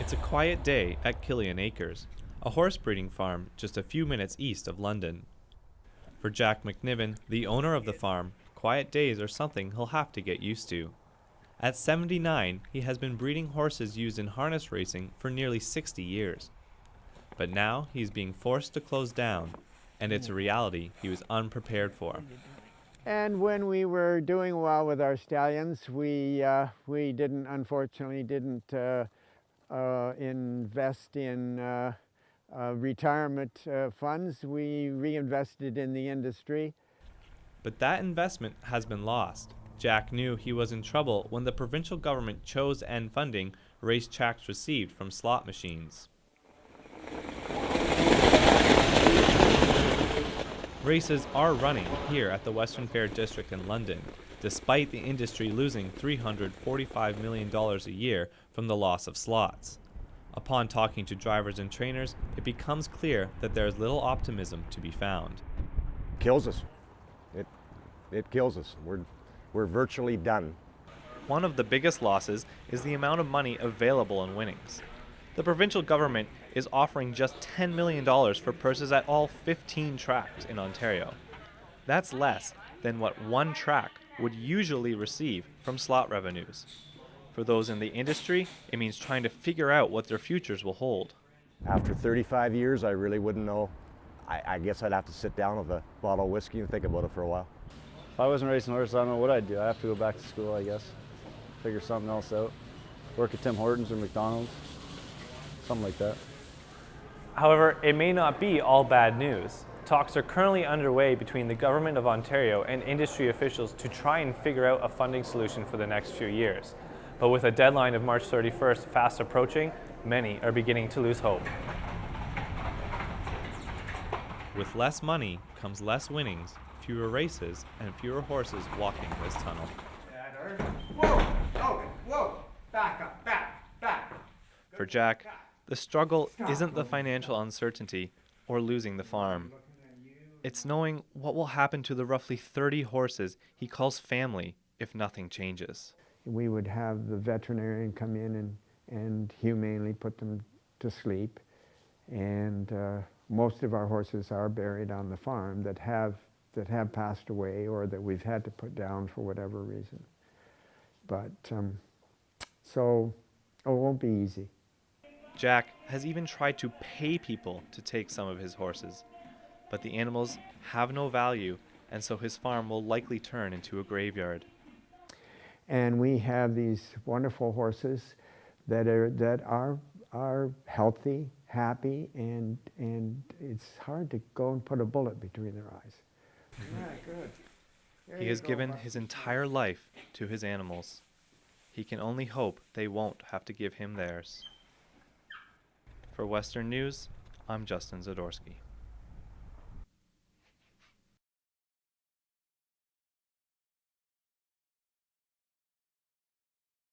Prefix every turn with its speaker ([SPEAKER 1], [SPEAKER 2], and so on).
[SPEAKER 1] It's a quiet day at Killian Acres, a horse breeding farm just a few minutes east of London. For Jack McNiven, the owner of the farm, quiet days are something he'll have to get used to. At 79, he has been breeding horses used in harness racing for nearly 60 years. But now he's being forced to close down, and it's a reality he was unprepared for.
[SPEAKER 2] And when we were doing well with our stallions, we unfortunately didn't invest in retirement funds. We reinvested in the industry.
[SPEAKER 1] But that investment has been lost. Jack knew he was in trouble when the provincial government chose to end funding race tracks received from slot machines. Races are running here at the Western Fair District in London, despite the industry losing $345 million a year from the loss of slots. Upon talking to drivers and trainers, it becomes clear that there is little optimism to be found.
[SPEAKER 3] Kills us. It kills us. We're virtually done.
[SPEAKER 1] One of the biggest losses is the amount of money available in winnings. The provincial government is offering just $10 million for purses at all 15 tracks in Ontario. That's less than what one track would usually receive from slot revenues. For those in the industry, it means trying to figure out what their futures will hold.
[SPEAKER 3] After 35 years, I really wouldn't know. I guess I'd have to sit down with a bottle of whiskey and think about it for a while.
[SPEAKER 4] If I wasn't racing horses, I don't know what I'd do. I have to go back to school, I guess. Figure something else out. Work at Tim Hortons or McDonald's. Something like that.
[SPEAKER 5] However, it may not be all bad news. Talks are currently underway between the Government of Ontario and industry officials to try and figure out a funding solution for the next few years. But with a deadline of March 31st fast approaching, many are beginning to lose hope.
[SPEAKER 1] With less money comes less winnings, fewer races, and fewer horses walking this tunnel.
[SPEAKER 6] Whoa! Okay, whoa! Back up, back.
[SPEAKER 1] For Jack, the struggle isn't the financial uncertainty or losing the farm. It's knowing what will happen to the roughly 30 horses he calls family if nothing changes.
[SPEAKER 2] We would have the veterinarian come in and humanely put them to sleep. And most of our horses are buried on the farm that have passed away or that we've had to put down for whatever reason. But so it won't be easy.
[SPEAKER 1] Jack has even tried to pay people to take some of his horses, but the animals have no value, and so his farm will likely turn into a graveyard.
[SPEAKER 2] And we have these wonderful horses that are healthy, happy, and it's hard to go and put a bullet between their eyes.
[SPEAKER 6] Yeah, good.
[SPEAKER 1] He has given his entire life to his animals. He can only hope they won't have to give him theirs. For Western News, I'm Justin Zadorsky.